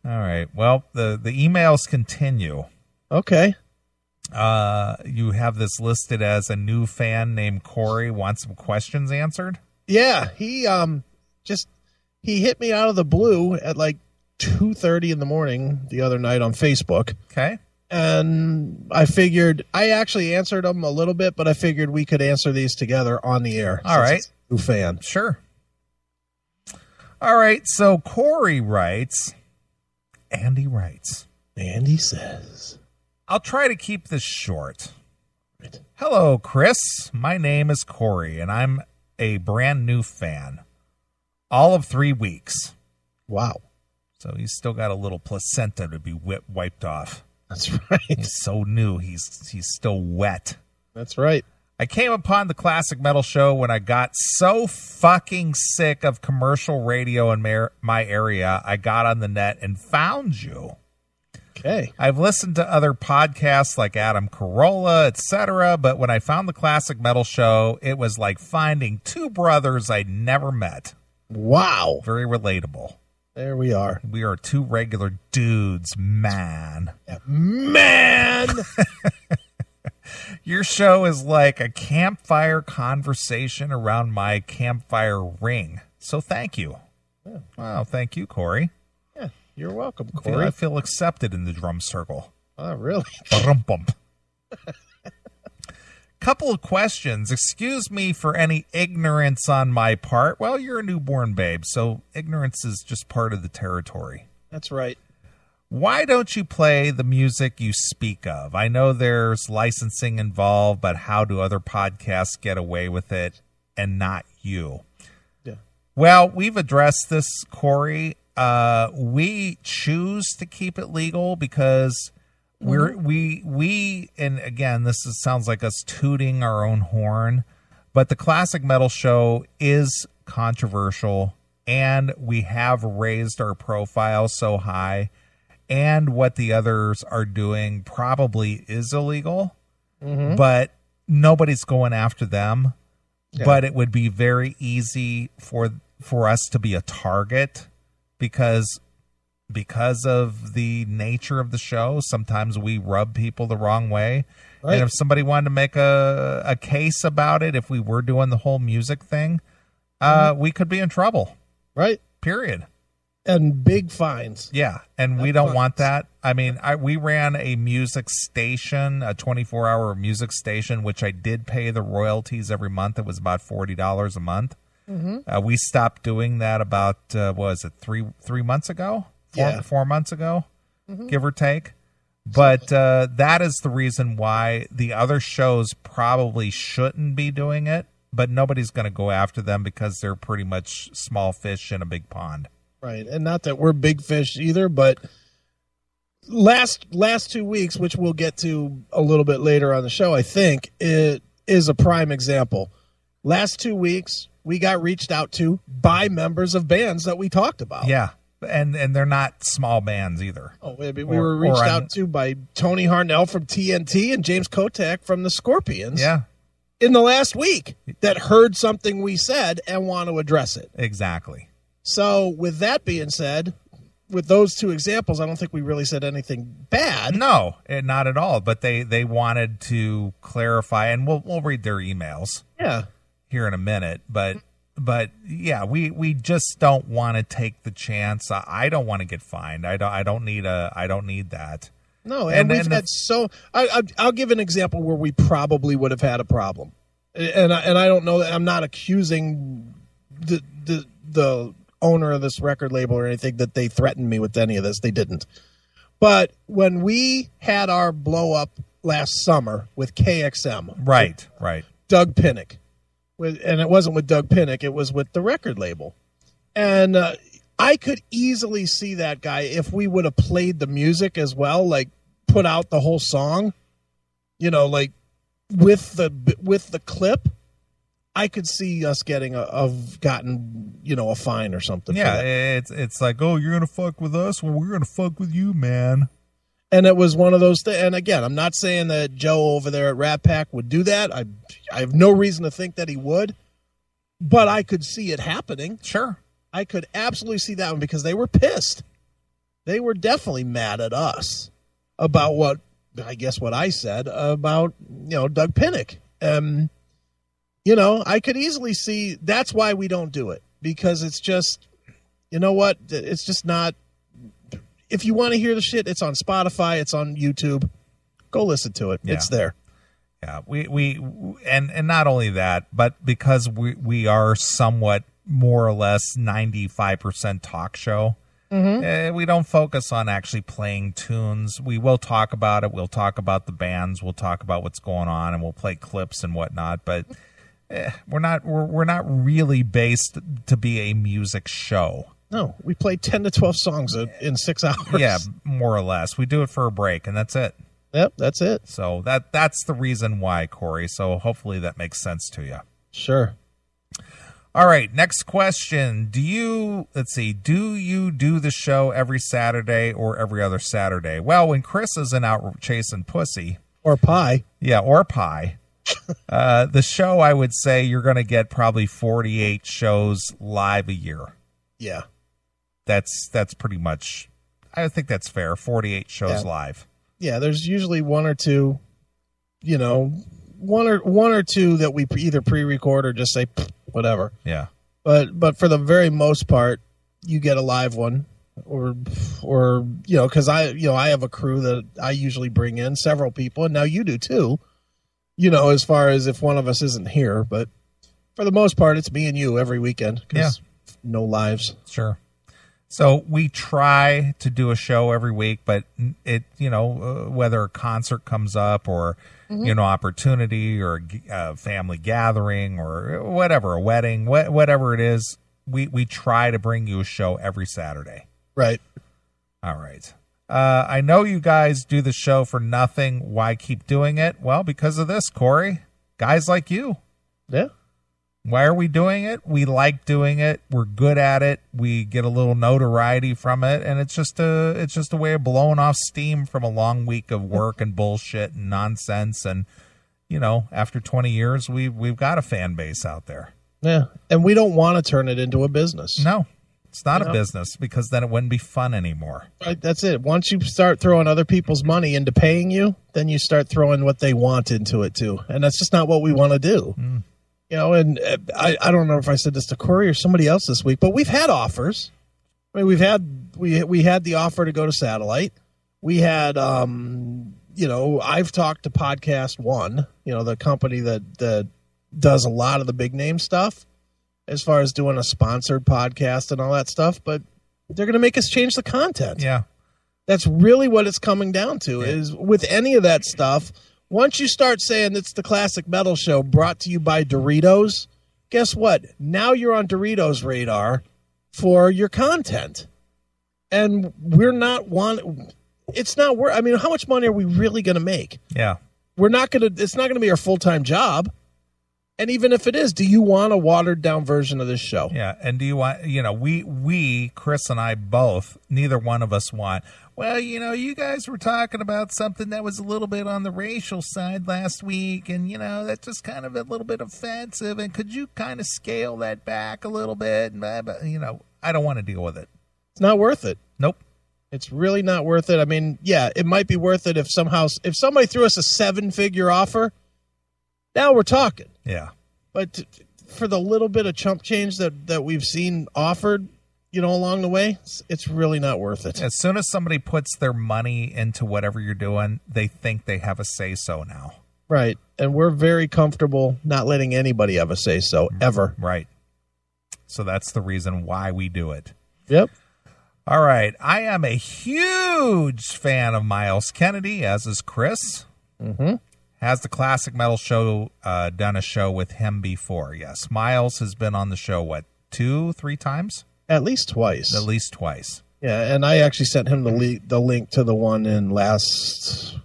All right. Well, the emails continue. Okay. You have this listed as a new fan named Corey wants some questions answered. Yeah, he hit me out of the blue at like 2:30 in the morning the other night on Facebook. Okay. And I figured I actually answered them a little bit, but I figured we could answer these together on the air. All right. New fan. Sure. All right. So Corey writes, Andy writes. Andy says, I'll try to keep this short. Right. Hello, Chris. My name is Corey, and I'm a brand new fan. All of 3 weeks. Wow. So he's still got a little placenta to be wiped off. That's right. He's so new. He's still wet. That's right. I came upon the Classic Metal Show when I got so fucking sick of commercial radio in my area. I got on the net and found you. Okay. I've listened to other podcasts like Adam Carolla, etc., but when I found the Classic Metal Show, it was like finding two brothers I'd never met. Wow. Very relatable. There we are. We are two regular dudes, man. Man! Your show is like a campfire conversation around my campfire ring. So thank you. Yeah. Wow, thank you, Corey. Yeah, you're welcome, Corey. I feel accepted in the drum circle. Oh, really? Ba-dum-bum. Couple of questions. Excuse me for any ignorance on my part. Well, you're a newborn babe, so ignorance is just part of the territory. That's right. Why don't you play the music you speak of? I know there's licensing involved, but how do other podcasts get away with it and not you? Yeah. Well, we've addressed this, Corey. We choose to keep it legal because we and again, sounds like us tooting our own horn, but the Classic Metal Show is controversial, and we have raised our profile so high, and what the others are doing probably is illegal, but nobody's going after them. Yeah. But it would be very easy for us to be a target because of the nature of the show. Sometimes we rub people the wrong way. Right. And if somebody wanted to make a case about it, if we were doing the whole music thing, we could be in trouble. Right. Period. And big fines. Yeah. And we don't want that. I mean, we ran a music station, a 24-hour music station, which I did pay the royalties every month. It was about $40 a month. We stopped doing that about, what was it, three months ago? 4 months ago, give or take. But that is the reason why the other shows probably shouldn't be doing it, but nobody's going to go after them because they're pretty much small fish in a big pond. Right, and not that we're big fish either, but last 2 weeks, which we'll get to a little bit later on the show, I think, it is a prime example. Last 2 weeks, we got reached out to by members of bands that we talked about. Yeah. And they're not small bands either. Oh, we were reached out to by Tony Harnell from TNT and James Kotak from the Scorpions. Yeah. In the last week that heard something we said and want to address it. Exactly. So with that being said, with those two examples, I don't think we really said anything bad. No, not at all. But they wanted to clarify, and we'll read their emails. Yeah. Here in a minute, but yeah, we just don't want to take the chance. I don't want to get fined. I don't need that. No, and we've had I'll give an example where we probably would have had a problem, and I don't know that I'm not accusing the owner of this record label or anything that they threatened me with any of this. They didn't. But when we had our blow up last summer with KXM, right, Doug Pinnick. And it wasn't with Doug Pinnick, it was with the record label. And I could easily see that guy, if we would have played the music as well, like put out the whole song, like with the clip, I could see us gotten a fine or something. Yeah, it's like, oh, you're gonna fuck with us, well, we're gonna fuck with you, man. And it was one of those things. And again, I'm not saying that Joe over there at Rat Pack would do that. I have no reason to think that he would, but I could see it happening. Sure. I could absolutely see that one because they were pissed. They were definitely mad at us about what I said about, Doug Pinnick. I could easily see that's why we don't do it, because it's just, you know what? It's just not. If you want to hear the shit, it's on Spotify, it's on YouTube. Go listen to it. Yeah. It's there. Yeah, and not only that, but because we are somewhat more or less 95% talk show, we don't focus on actually playing tunes. We will talk about it. We'll talk about the bands. We'll talk about what's going on, and we'll play clips and whatnot. But we're not really based to be a music show. No, we play 10 to 12 songs in 6 hours. Yeah, more or less. We do it for a break, and that's it. Yep, that's it. So that's the reason why, Corey. So hopefully that makes sense to you. Sure. All right, next question. Do you do the show every Saturday or every other Saturday? Well, when Chris isn't out chasing pussy. Or pie. Yeah, or pie. The show, I would say you're going to get probably 48 shows live a year. Yeah. That's pretty much, I think that's fair, 48 shows live. Yeah, there's usually one or two that we either pre-record or just say whatever. Yeah. But for the very most part, you get a live one, or because I have a crew that I usually bring in, several people, and now you do too. As far as if one of us isn't here, but for the most part, it's me and you every weekend. Yeah. No lives. Sure. So we try to do a show every week, but it, whether a concert comes up or, opportunity or a family gathering or whatever, a wedding, whatever it is, we try to bring you a show every Saturday. Right. All right. I know you guys do the show for nothing. Why keep doing it? Well, because of this, Corey. Guys like you. Yeah. Why are we doing it? We like doing it. We're good at it. We get a little notoriety from it, and it's just a way of blowing off steam from a long week of work and bullshit and nonsense. And after 20 years, we've got a fan base out there. Yeah, and we don't want to turn it into a business. No, it's not a business, because then it wouldn't be fun anymore. Right, that's it. Once you start throwing other people's money into paying you, then you start throwing what they want into it too, and that's just not what we want to do. And I don't know if I said this to Corey or somebody else this week, but we've had offers. I mean, we had the offer to go to satellite. We had, I've talked to Podcast One, the company that does a lot of the big name stuff as far as doing a sponsored podcast and all that stuff, but they're going to make us change the content. Yeah. That's really what it's coming down to, is with any of that stuff. Once you start saying it's the Classic Metal Show brought to you by Doritos, guess what? Now you're on Doritos' radar for your content. And we're not one. It's not worth. I mean, how much money are we really going to make? Yeah. It's not going to be our full-time job. And even if it is, do you want a watered down version of this show? Yeah. And do you want, we, Chris and I both, neither one of us want, well, you guys were talking about something that was a little bit on the racial side last week, and, that's just kind of a little bit offensive, and could you kind of scale that back a little bit? And, I don't want to deal with it. It's not worth it. Nope. It's really not worth it. I mean, yeah, it might be worth it if somebody threw us a 7-figure offer, now we're talking. Yeah. But for the little bit of chump change that we've seen offered, along the way, it's really not worth it. As soon as somebody puts their money into whatever you're doing, they think they have a say-so now. Right. And we're very comfortable not letting anybody have a say-so, ever. Right. So that's the reason why we do it. Yep. All right. I am a huge fan of Miles Kennedy, as is Chris. Mm-hmm. Has the Classic Metal Show done a show with him before? Yes. Miles has been on the show, 2-3 times? At least twice. At least twice. Yeah, and I actually sent him the link to the one in last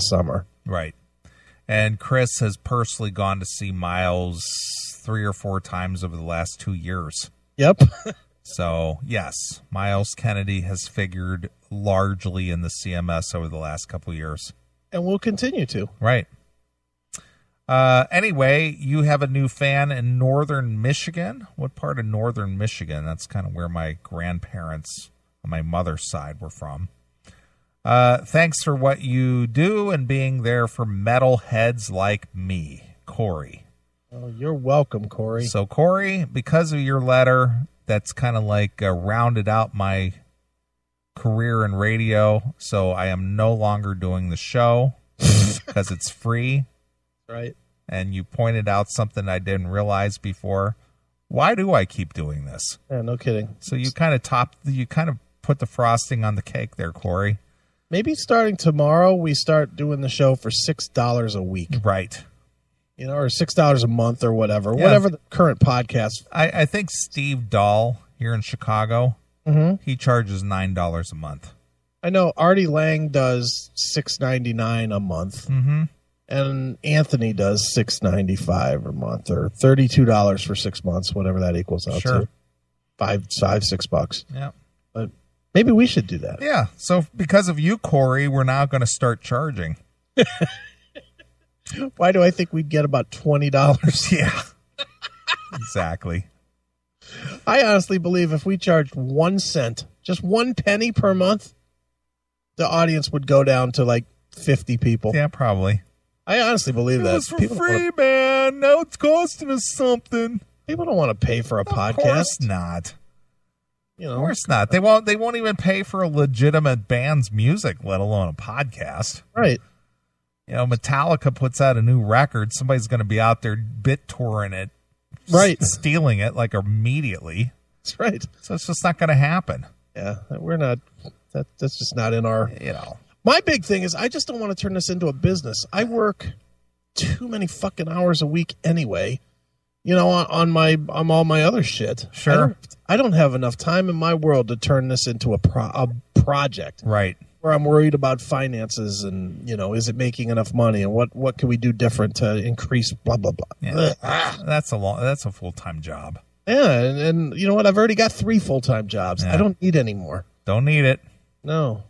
summer. Right. And Chris has personally gone to see Miles 3 or 4 times over the last 2 years. Yep. So, yes, Miles Kennedy has figured largely in the CMS over the last couple of years. And we'll continue to. Right. Anyway, you have a new fan in northern Michigan. What part of northern Michigan? That's kind of where my grandparents on my mother's side were from. Thanks for what you do and being there for metalheads like me, Corey. Oh, you're welcome, Corey. So, Corey, because of your letter, that's kind of like rounded out my career in radio. So I am no longer doing the show because it's free. Right. And you pointed out something I didn't realize before. Why do I keep doing this? Yeah, no kidding. So you kind of put the frosting on the cake there, Corey. Maybe starting tomorrow, we start doing the show for $6 a week. Right. You know, or $6 a month or whatever. Yeah. Whatever the current podcast. I think Steve Dahl here in Chicago, he charges $9 a month. I know Artie Lang does $6.99 a month. Mm-hmm. And Anthony does $6.95 a month, or $32 for 6 months, whatever that equals out to. $6. Yeah. But maybe we should do that. Yeah. So because of you, Corey, we're now going to start charging. Why do I think we'd get about $20? Yeah. Exactly. I honestly believe if we charged 1 cent, just 1 penny per month, the audience would go down to like 50 people. Yeah, probably. I honestly believe that. It was for free, man. Now it's costing us something. People don't want to pay for a podcast. Of course not. You know, of course not. They won't even pay for a legitimate band's music, let alone a podcast. Right. You know, Metallica puts out a new record. Somebody's going to be out there bit touring it. Right. Stealing it like immediately. That's right. So it's just not going to happen. Yeah. We're not. That's just not in our. You know. My big thing is I just don't want to turn this into a business. I work too many fucking hours a week anyway. You know, on all my other shit. Sure. I don't have enough time in my world to turn this into a project. Right. Where I'm worried about finances and, you know, is it making enough money and what can we do different to increase blah blah blah. Yeah. That's a full-time job. Yeah, and you know what? I've already got 3 full-time jobs. Yeah. I don't need any more. Don't need it. No.